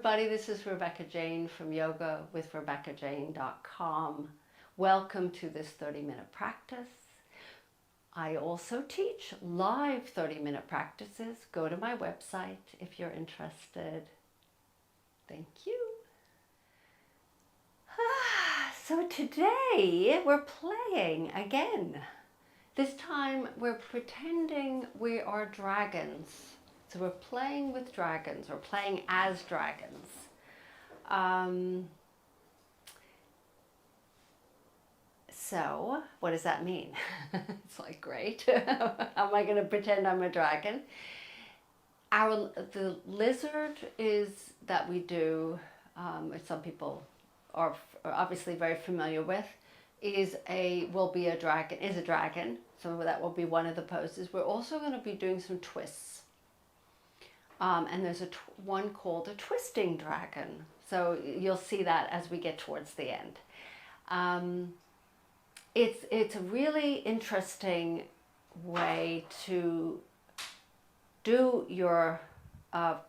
everybody. This is Rebecca Jane from yogawithrebeccajane.com. Welcome to this 30-minute practice. I also teach live 30-minute practices. Go to my website if you're interested. Thank you. So today we're playing again. This time we're pretending we are dragons. So we're playing with dragons, or playing as dragons. So what does that mean? It's like, great. How am I going to pretend I'm a dragon? The lizard is that we do, which some people are obviously very familiar with, is a dragon. So that will be one of the poses. We're also going to be doing some twists. And there's one called a twisting dragon. So you'll see that as we get towards the end. It's a really interesting way to do your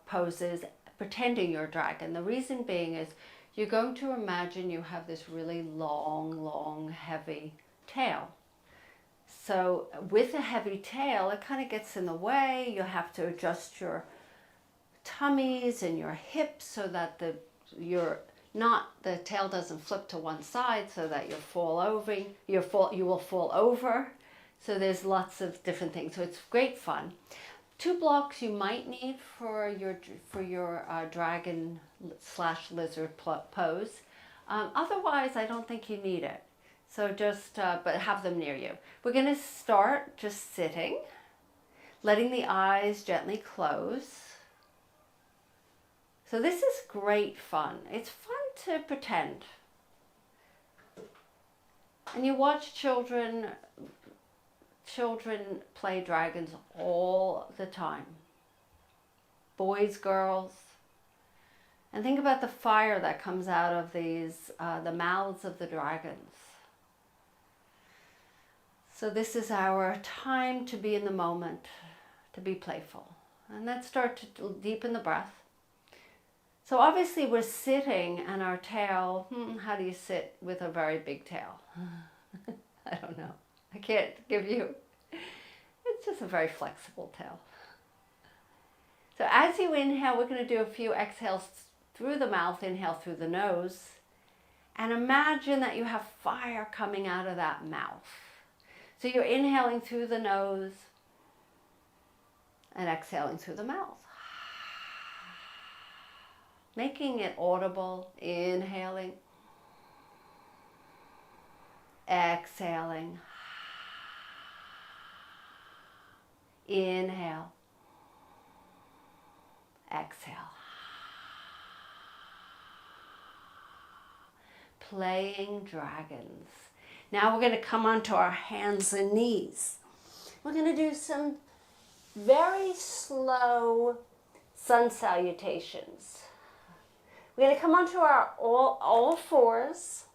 poses pretending you're a dragon. The reason being is you're going to imagine you have this really long, heavy tail. So with a heavy tail, it kind of gets in the way. You have to adjust your tummies and your hips so that the tail doesn't flip to one side, so that you will fall over. So there's lots of different things. So it's great fun. 2 blocks you might need for your dragon / lizard pose. Otherwise, I don't think you need it. So just but have them near you. We're going to start just sitting, letting the eyes gently close. So this is great fun. It's fun to pretend. And you watch children play dragons all the time. Boys, girls. And think about the fire that comes out of these, the mouths of the dragons. So this is our time to be in the moment, to be playful. And let's start to deepen the breath. So obviously we're sitting, and our tail, how do you sit with a very big tail? I don't know. I can't give you, it's just a very flexible tail. So as you inhale, we're going to do a few exhales through the mouth, inhale through the nose, and imagine that you have fire coming out of that mouth. So you're inhaling through the nose and exhaling through the mouth. Making it audible, inhaling, exhaling, inhale, exhale. Playing dragons. Now we're going to come onto our hands and knees. We're going to do some very slow sun salutations. We're going to come onto our all fours.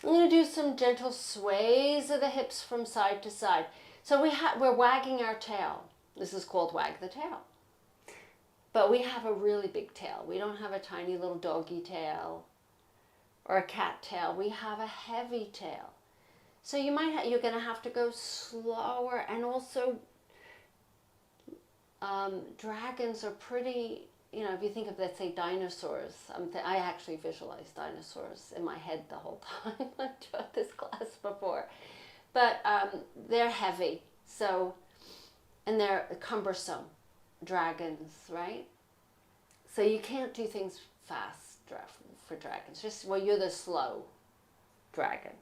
I'm going to do some gentle sways of the hips from side to side. So we're wagging our tail. This is called wag the tail. But we have a really big tail. We don't have a tiny little doggy tail or a cat tail. We have a heavy tail. So you're going to have to go slower. And also, dragons are pretty. If you think of, let's say, dinosaurs, I actually visualize dinosaurs in my head the whole time. I taught this class before. But they're heavy, and they're cumbersome, dragons, right? So you can't do things fast for dragons. You're the slow dragon.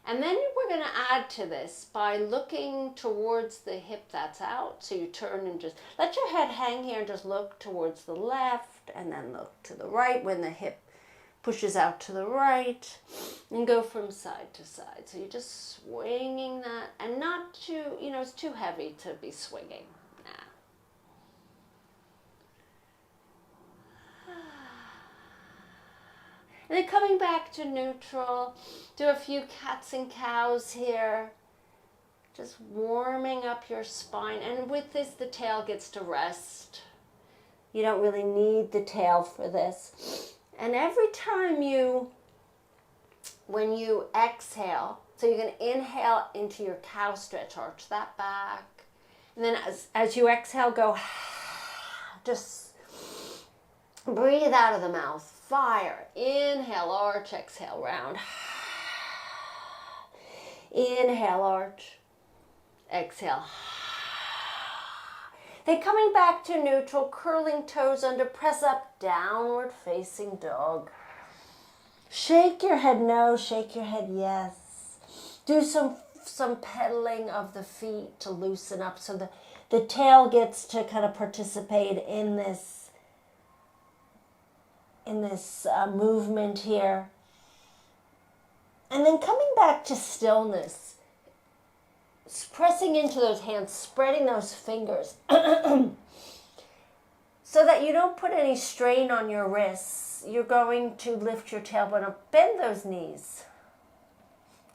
And then we're going to add to this by looking towards the hip that's out. So you turn and just let your head hang here and just look towards the left, and then look to the right when the hip pushes out to the right, and go from side to side. So you're just swinging that, and not too, it's too heavy to be swinging. And then coming back to neutral, do a few cats and cows here. Just warming up your spine. And with this, the tail gets to rest. You don't really need the tail for this. And every time when you exhale, so you're going to inhale into your cow stretch, arch that back. And then as you exhale, go, just breathe out of the mouth, fire. Inhale, arch, exhale, round. Inhale, arch, exhale. Then coming back to neutral, curling toes under, press up, downward facing dog. Shake your head no, shake your head yes. Do some pedaling of the feet to loosen up so the tail gets to kind of participate in this movement here. And then coming back to stillness, pressing into those hands, spreading those fingers so that you don't put any strain on your wrists. You're going to lift your tailbone up, bend those knees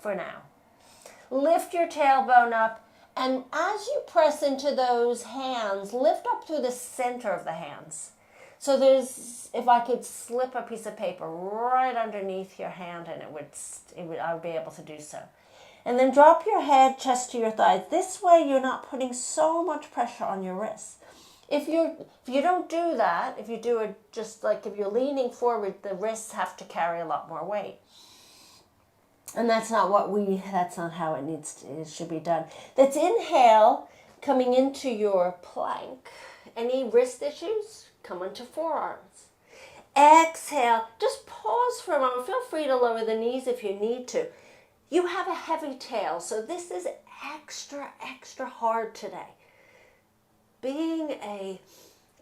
for now. Lift your tailbone up, and as you press into those hands, lift up through the center of the hands. So if I could slip a piece of paper right underneath your hand, and I would be able to do so. And then drop your head, chest to your thighs. This way you're not putting so much pressure on your wrists. If you don't do that, if you do it just like if you're leaning forward, the wrists have to carry a lot more weight. And that's not how it should be done. That's inhale, coming into your plank. Any wrist issues? Come onto forearms. Exhale, just pause for a moment. Feel free to lower the knees if you need to. You have a heavy tail, so this is extra, extra hard today. Being a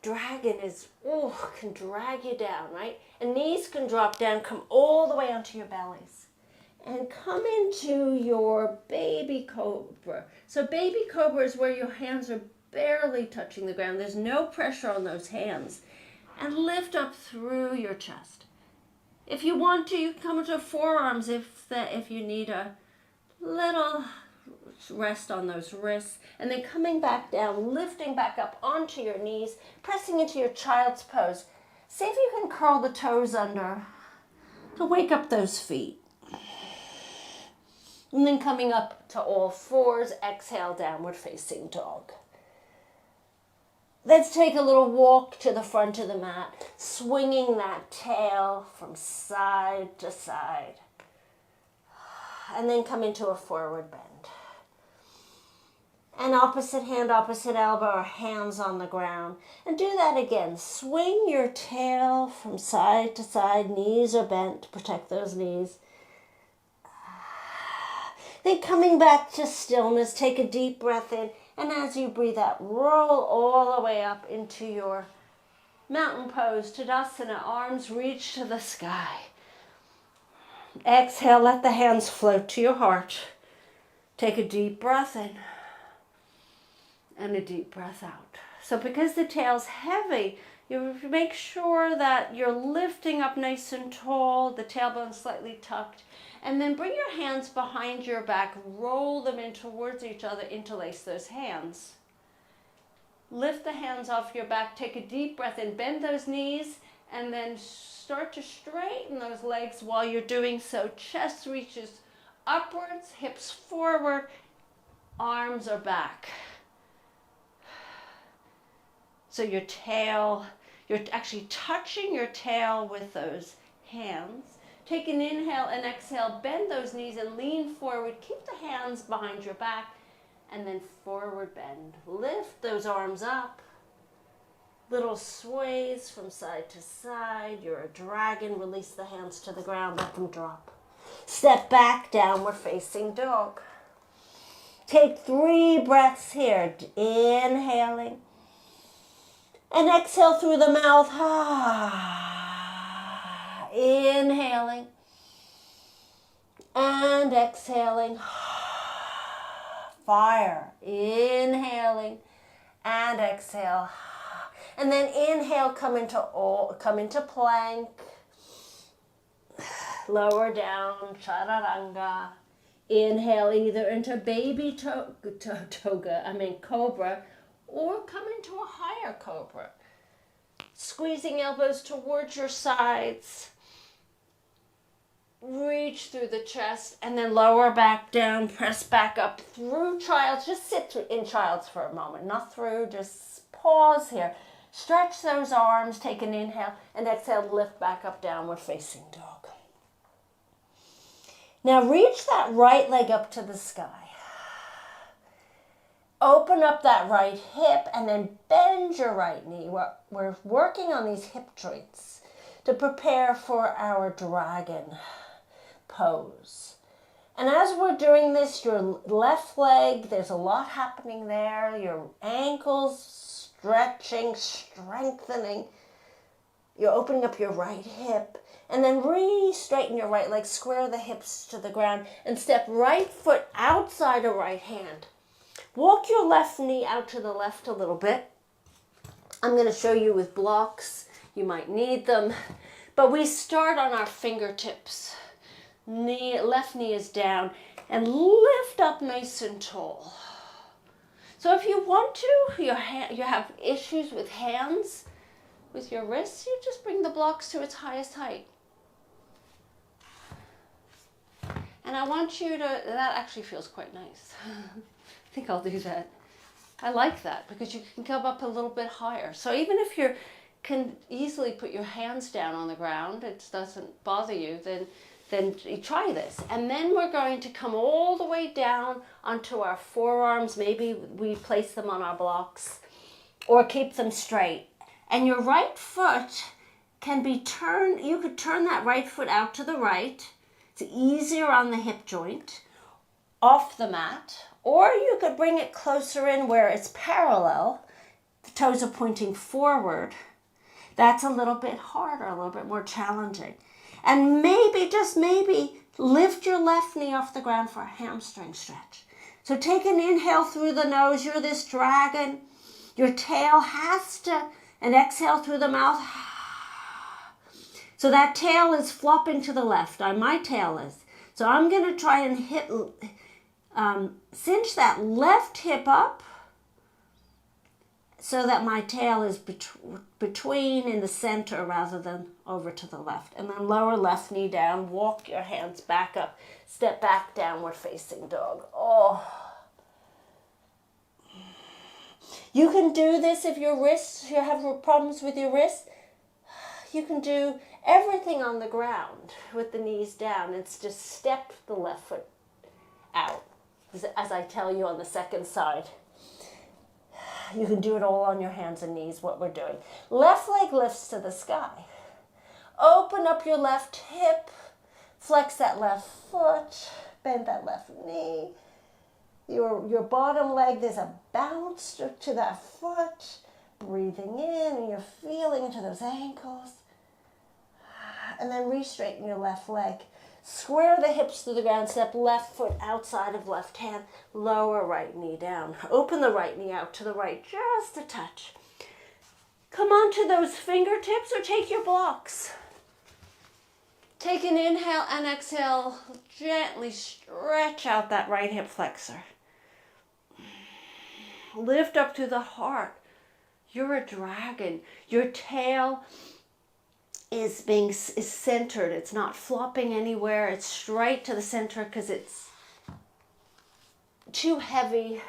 dragon can drag you down, right? And knees can drop down, come all the way onto your bellies. And come into your baby cobra. So baby cobra is where your hands are barely touching the ground. There's no pressure on those hands. And lift up through your chest. If you want to, you can come into forearms if you need a little rest on those wrists. And then coming back down, lifting back up onto your knees, pressing into your child's pose. See if you can curl the toes under to wake up those feet. And then coming up to all fours, exhale, downward facing dog. Let's take a little walk to the front of the mat, swinging that tail from side to side. And then come into a forward bend. And opposite hand, opposite elbow, or hands on the ground. And do that again. Swing your tail from side to side, knees are bent to protect those knees. Then coming back to stillness, take a deep breath in. And as you breathe out, roll all the way up into your mountain pose, Tadasana, arms reach to the sky. Exhale, let the hands float to your heart. Take a deep breath in and a deep breath out. So because the tail's heavy, you make sure that you're lifting up nice and tall, the tailbone slightly tucked. And then bring your hands behind your back, roll them in towards each other, interlace those hands. Lift the hands off your back, take a deep breath in, bend those knees, and then start to straighten those legs while you're doing so. Chest reaches upwards, hips forward, arms are back. So your tail, you're actually touching your tail with those hands. Take an inhale and exhale, bend those knees and lean forward. Keep the hands behind your back and then forward bend. Lift those arms up. Little sways from side to side. You're a dragon. Release the hands to the ground. Let them drop. Step back, downward facing dog. Take 3 breaths here. Inhaling. And exhale through the mouth. Inhaling and exhaling. Fire. Inhaling and exhale. And then inhale, come into plank. Lower down, chaturanga. Inhale either into baby cobra, or come into a higher cobra. Squeezing elbows towards your sides. Reach through the chest and then lower back down, press back up through child's. Just sit in child's for a moment, not through, just pause here. Stretch those arms, take an inhale, and exhale, lift back up, downward facing dog. Now reach that right leg up to the sky. Open up that right hip and then bend your right knee. We're working on these hip joints to prepare for our dragon pose. And as we're doing this, your left leg, there's a lot happening there. Your ankles stretching, strengthening. You're opening up your right hip. And then re-straighten your right leg, square the hips to the ground, and step right foot outside of right hand. Walk your left knee out to the left a little bit. I'm going to show you with blocks. You might need them. But we start on our fingertips. Left knee is down. And lift up nice and tall. So if you want to, you have issues with hands, with your wrists, you just bring the blocks to its highest height. And I want you to, that actually feels quite nice. I think I'll do that. I like that because you can come up a little bit higher. So even if you can easily put your hands down on the ground, it doesn't bother you, then you try this. And then we're going to come all the way down onto our forearms. Maybe we place them on our blocks or keep them straight. And your right foot can be turned, you could turn that right foot out to the right. It's easier on the hip joint, off the mat, or you could bring it closer in where it's parallel. The toes are pointing forward. That's a little bit harder, a little bit more challenging. And maybe, just maybe, lift your left knee off the ground for a hamstring stretch. So take an inhale through the nose. You're this dragon. Your tail has to, and exhale through the mouth. So that tail is flopping to the left. My tail is. So I'm going to try and cinch that left hip up so that my tail is between in the center rather than over to the left. And then lower left knee down. Walk your hands back up. Step back, downward facing dog. Oh. You can do this if your wrists, you have problems with your wrists. You can do everything on the ground with the knees down. It's just step the left foot out, as I tell you on the second side. You can do it all on your hands and knees, what we're doing. Left leg lifts to the sky. Open up your left hip. Flex that left foot. Bend that left knee. Your bottom leg, there's a bounce to that foot. Breathing in, and you're feeling into those ankles. And then re-straighten your left leg. Square the hips to the ground. Step left foot outside of left hand. Lower right knee down. Open the right knee out to the right, just a touch. Come onto those fingertips or take your blocks. Take an inhale and exhale. Gently stretch out that right hip flexor. Lift up to the heart. You're a dragon. Your tail is centered. It's not flopping anywhere. It's straight to the center because it's too heavy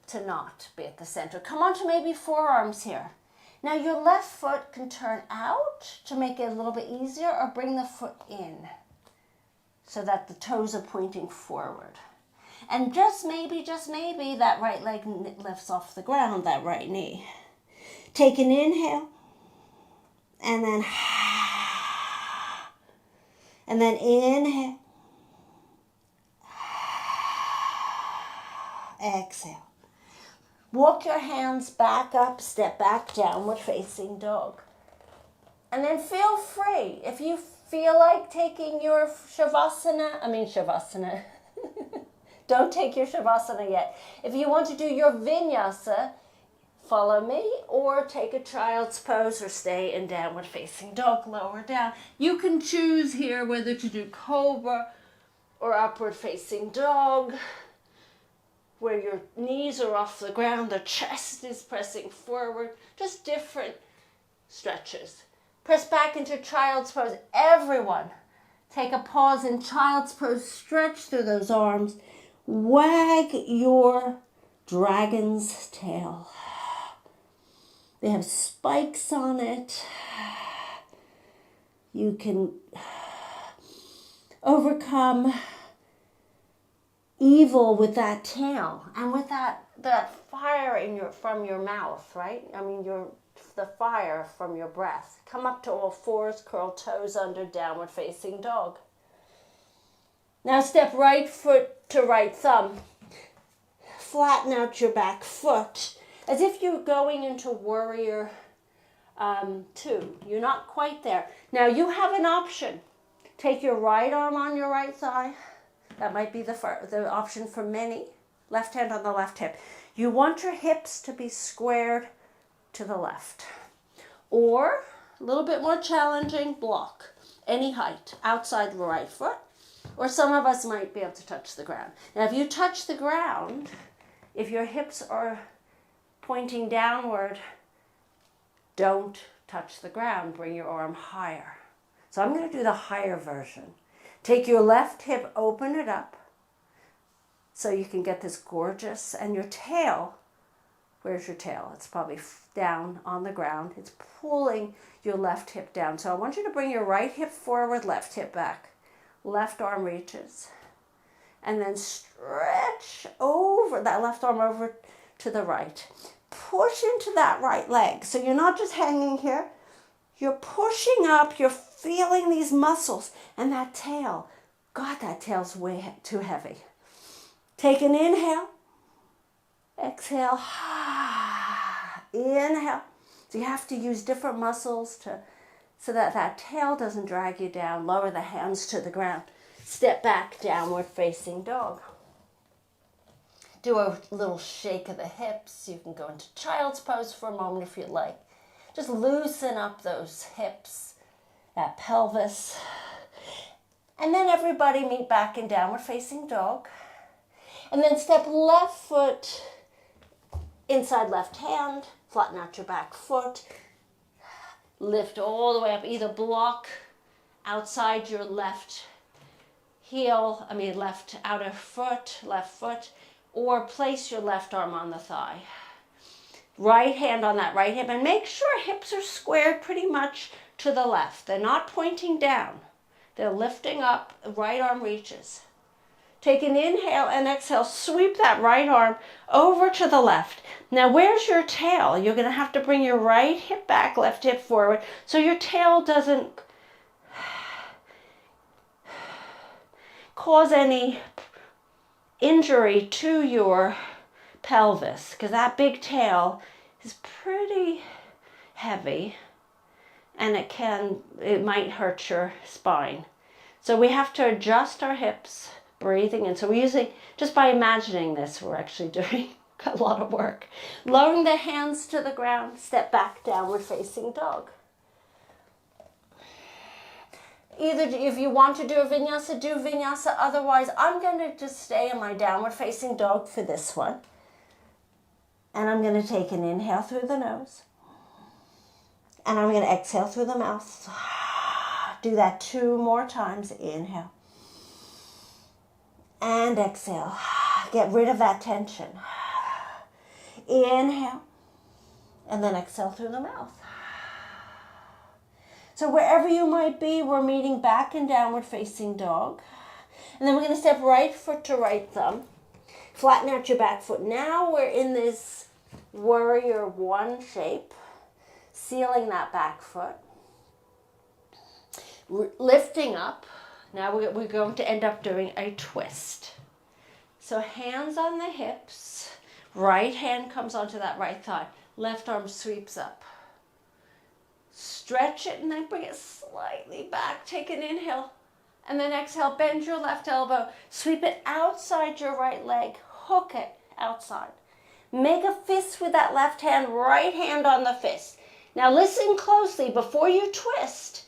to not be at the center. Come on to maybe forearms here. Now your left foot can turn out to make it a little bit easier, or bring the foot in so that the toes are pointing forward. And just maybe, that right leg lifts off the ground, that right knee. Take an inhale. And then inhale. Exhale. Walk your hands back up, step back, downward facing dog. And then feel free. If you feel like taking your Shavasana. Don't take your Shavasana yet. If you want to do your Vinyasa, follow me, or take a child's pose, or stay in downward facing dog, lower down. You can choose here whether to do cobra or upward facing dog, where your knees are off the ground, the chest is pressing forward. Just different stretches. Press back into child's pose. Everyone, take a pause in child's pose. Stretch through those arms. Wag your dragon's tail. They have spikes on it. You can overcome evil with that tail and with that fire from your mouth, right? I mean, the fire from your breath. Come up to all fours, curl toes under, downward facing dog. Now step right foot to right thumb. Flatten out your back foot as if you're going into warrior 2. You're not quite there. Now you have an option. Take your right arm on your right thigh. That might be the option for many. Left hand on the left hip. You want your hips to be squared to the left. Or, a little bit more challenging, block. Any height outside the right foot. Or some of us might be able to touch the ground. Now if you touch the ground, if your hips are pointing downward, don't touch the ground. Bring your arm higher. So I'm going to do the higher version. Take your left hip, open it up so you can get this gorgeous, and your tail, where's your tail? It's probably down on the ground. It's pulling your left hip down. So I want you to bring your right hip forward, left hip back. Left arm reaches. And then stretch over that left arm over to the right. Push into that right leg. So you're not just hanging here. You're pushing up. You're feeling these muscles. And that tail. God, that tail's way too heavy. Take an inhale. Exhale. Inhale. So you have to use different muscles so that that tail doesn't drag you down. Lower the hands to the ground. Step back, downward facing dog. Do a little shake of the hips. You can go into child's pose for a moment if you'd like. Just loosen up those hips, that pelvis. And then everybody meet back in downward facing dog. And then step left foot inside left hand. Flatten out your back foot. Lift all the way up. Either block outside your left left outer foot, left foot, or place your left arm on the thigh. Right hand on that right hip, and make sure hips are squared pretty much to the left. They're not pointing down. They're lifting up, right arm reaches. Take an inhale and exhale, sweep that right arm over to the left. Now where's your tail? You're going to have to bring your right hip back, left hip forward, so your tail doesn't cause any injury to your pelvis, because that big tail is pretty heavy and it might hurt your spine. So we have to adjust our hips, breathing in. So we're using, just by imagining this, we're actually doing a lot of work. Lowering the hands to the ground, step back, downward facing dog. Either if you want to do a vinyasa, do vinyasa. Otherwise, I'm going to just stay in my downward facing dog for this one. And I'm going to take an inhale through the nose. And I'm going to exhale through the mouth. Do that 2 more times. Inhale. And exhale. Get rid of that tension. Inhale. And then exhale through the mouth. So wherever you might be, we're meeting back in downward facing dog. And then we're going to step right foot to right thumb. Flatten out your back foot. Now we're in this warrior 1 shape. Sealing that back foot. Lifting up. Now we're going to end up doing a twist. So hands on the hips. Right hand comes onto that right thigh. Left arm sweeps up. Stretch it and then bring it slightly back. Take an inhale. And then exhale. Bend your left elbow. Sweep it outside your right leg. Hook it outside. Make a fist with that left hand. Right hand on the fist. Now listen closely. Before you twist,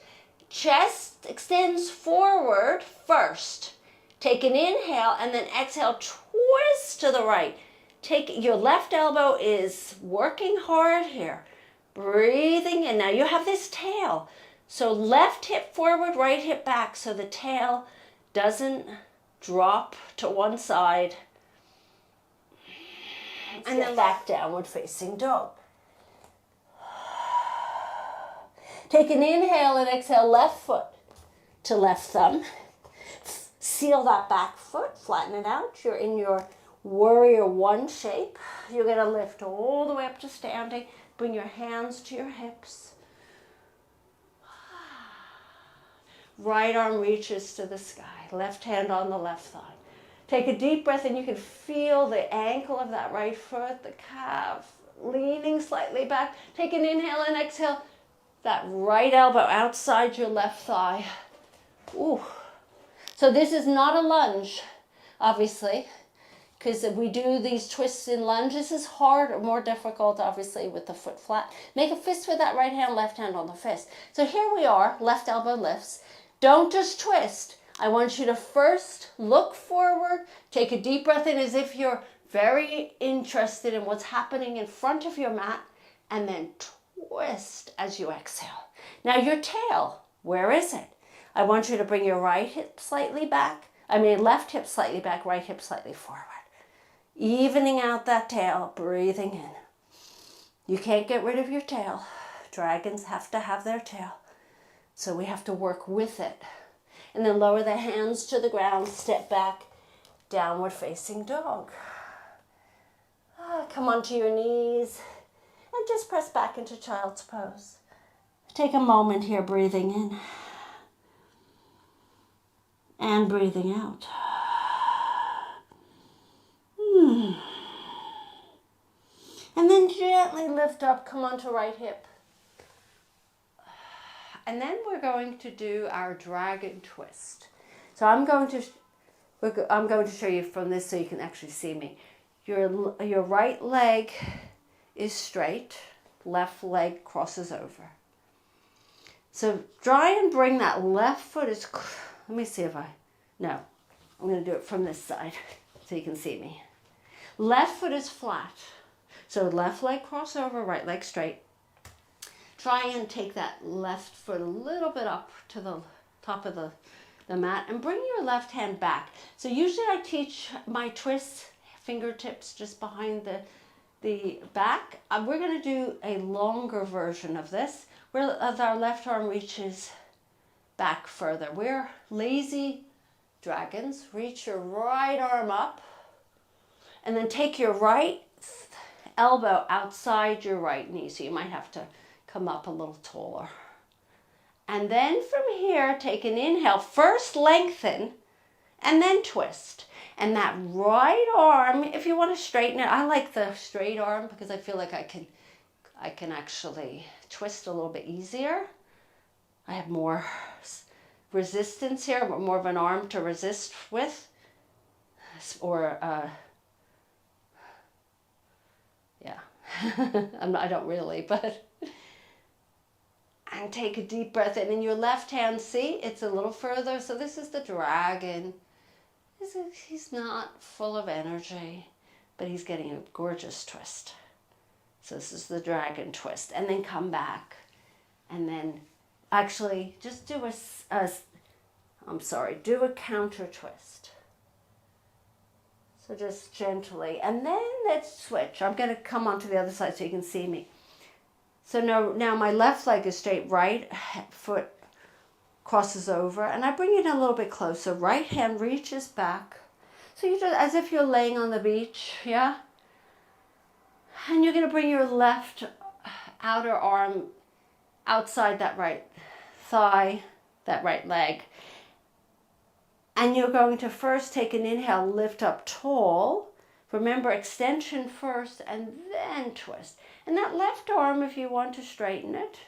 chest extends forward first. Take an inhale and then exhale. Twist to the right. Take your left elbow is working hard here. Breathing in. Now you have this tail. So left hip forward, right hip back, so the tail doesn't drop to one side. And then back downward facing dog. Take an inhale and exhale, left foot to left thumb. Seal that back foot, flatten it out. You're in your warrior one shape. You're going to lift all the way up to standing. Bring your hands to your hips. Right arm reaches to the sky. Left hand on the left thigh. Take a deep breath and you can feel the ankle of that right foot, the calf, leaning slightly back. Take an inhale and exhale. That right elbow outside your left thigh. Ooh. So this is not a lunge, obviously, because we do these twists in lunge. This is hard or more difficult, obviously, with the foot flat. Make a fist with that right hand, left hand on the fist. So here we are, left elbow lifts. Don't just twist. I want you to first look forward, take a deep breath in as if you're very interested in what's happening in front of your mat, and then twist as you exhale. Now your tail, where is it? I want you to bring your right hip slightly back. Left hip slightly back, right hip slightly forward. Evening out that tail, breathing in. You can't get rid of your tail. Dragons have to have their tail. So we have to work with it. And then lower the hands to the ground, step back, downward facing dog. Come onto your knees and just press back into child's pose. Take a moment here, breathing in and breathing out. And then gently lift up, come onto right hip. And then we're going to do our dragon twist. So I'm going to show you from this so you can actually see me. Your right leg is straight, left leg crosses over. So try and bring that left foot as, let me see if I'm going to do it from this side so you can see me. Left foot is flat. So left leg cross over, right leg straight. Try and take that left foot a little bit up to the top of the mat and bring your left hand back. So usually I teach my twists, fingertips just behind the back. We're going to do a longer version of this where our left arm reaches back further. We're lazy dragons. Reach your right arm up and then take your right elbow outside your right knee. So you might have to come up a little taller. And then from here, take an inhale. First lengthen and then twist. And that right arm, if you want to straighten it, I like the straight arm because I feel like I can actually twist a little bit easier. I have more resistance here, more of an arm to resist with. Or, yeah, I don't really, but... And take a deep breath in. In your left hand, see, it's a little further. So this is the dragon. He's not full of energy, but he's getting a gorgeous twist. So this is the dragon twist. And then come back. And then actually just do do a counter twist. So just gently. And then let's switch. I'm going to come onto the other side so you can see me. So now my left leg is straight, right foot crosses over, and I bring it a little bit closer. Right hand reaches back. So you just, as if you're laying on the beach, yeah? And you're going to bring your left outer arm outside that right thigh, that right leg. And you're going to first take an inhale, lift up tall. Remember, extension first and then twist. And that left arm, if you want to straighten it,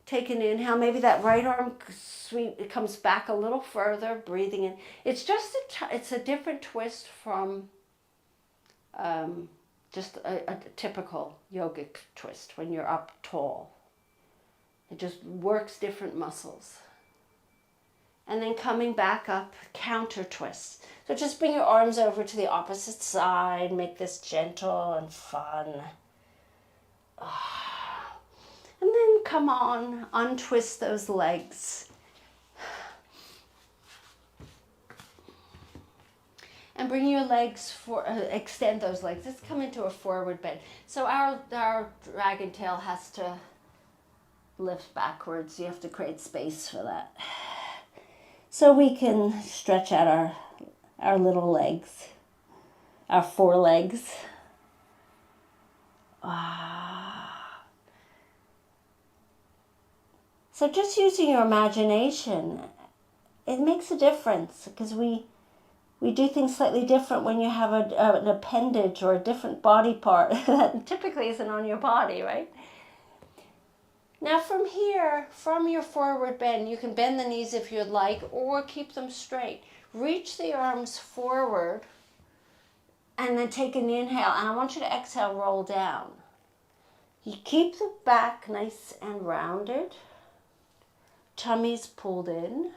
take an inhale. Maybe that right arm it comes back a little further, breathing in. It's just it's a different twist from just a typical yogic twist when you're up tall. It just works different muscles. And then coming back up, counter twist. So just bring your arms over to the opposite side. Make this gentle and fun. And then come on, untwist those legs. And bring your legs extend those legs. Let's come into a forward bend. So our dragon tail has to lift backwards. You have to create space for that. So we can stretch out our little legs, our forelegs. So just using your imagination, it makes a difference, because we do things slightly different when you have an appendage or a different body part that typically isn't on your body, right? Now from here, from your forward bend, you can bend the knees if you'd like, or keep them straight. Reach the arms forward, and then take an inhale. And I want you to exhale, roll down. You keep the back nice and rounded. Tummy's pulled in.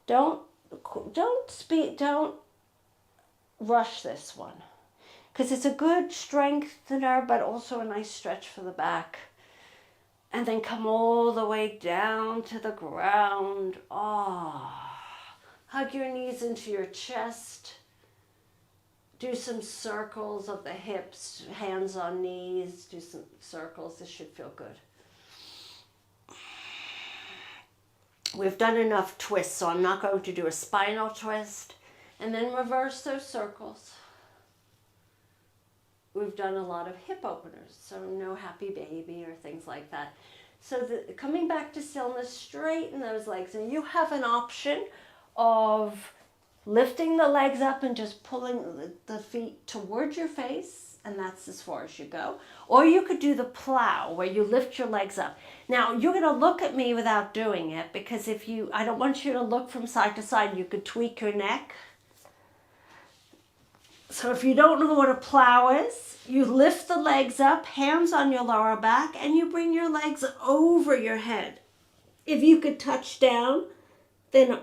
Don't rush this one, because it's a good strengthener, but also a nice stretch for the back. And then come all the way down to the ground. Hug your knees into your chest. Do some circles of the hips, hands on knees. Do some circles. This should feel good. We've done enough twists, so I'm not going to do a spinal twist. And then reverse those circles. We've done a lot of hip openers, so no happy baby or things like that. So coming back to stillness, straighten those legs. And you have an option of lifting the legs up and just pulling the feet towards your face, and that's as far as you go. Or you could do the plow, where you lift your legs up. Now, you're going to look at me without doing it, because I don't want you to look from side to side. You could tweak your neck. So if you don't know what a plow is, you lift the legs up, hands on your lower back, and you bring your legs over your head. If you could touch down, then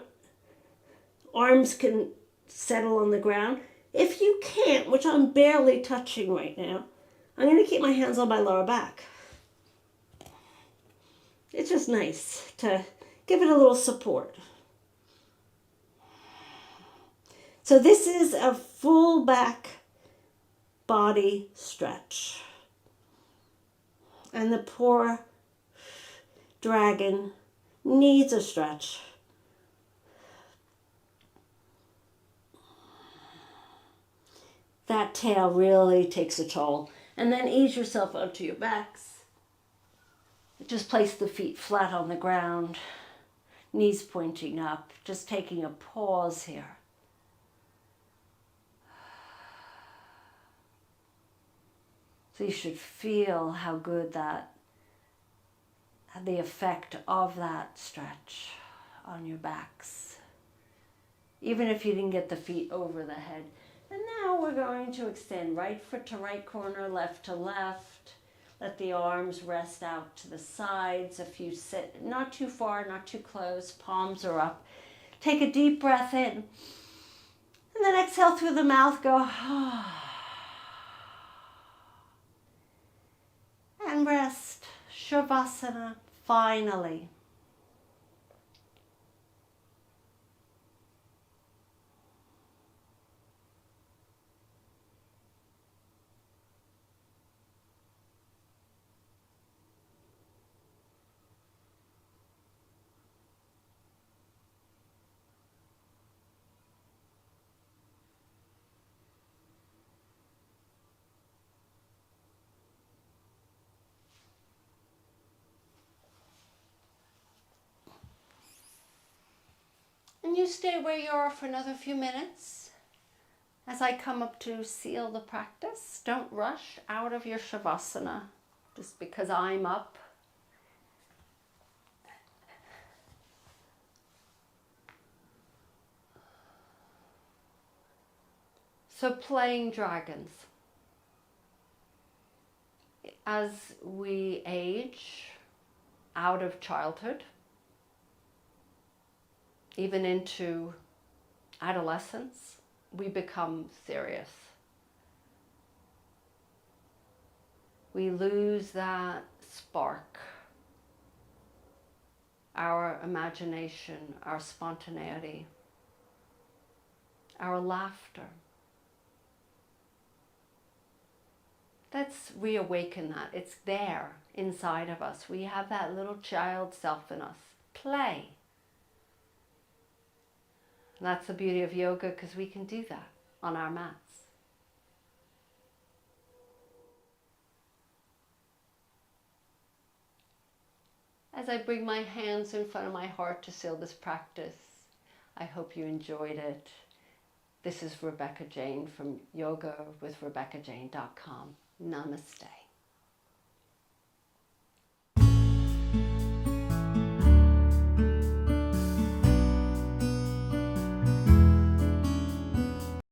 arms can settle on the ground. If you can't, which I'm barely touching right now, I'm going to keep my hands on my lower back. It's just nice to give it a little support. So this is a full back body stretch. And the poor dragon needs a stretch. That tail really takes a toll. And then ease yourself onto your backs. Just place the feet flat on the ground, knees pointing up, just taking a pause here. So you should feel how good the effect of that stretch on your backs, even if you didn't get the feet over the head. And now we're going to extend right foot to right corner, left to left. Let the arms rest out to the sides. Not too far, not too close. Palms are up. Take a deep breath in. And then exhale through the mouth. Go. And rest. Shavasana, finally. And you stay where you are for another few minutes as I come up to seal the practice. Don't rush out of your Shavasana just because I'm up. So playing dragons. As we age out of childhood, even into adolescence, we become serious. we lose that spark, our imagination, our spontaneity, our laughter. Let's reawaken that. It's there inside of us. We have that little child self in us. Play. And that's the beauty of yoga, because we can do that on our mats. As I bring my hands in front of my heart to seal this practice, I hope you enjoyed it. This is Rebecca Jane from yogawithrebeccajane.com. Namaste.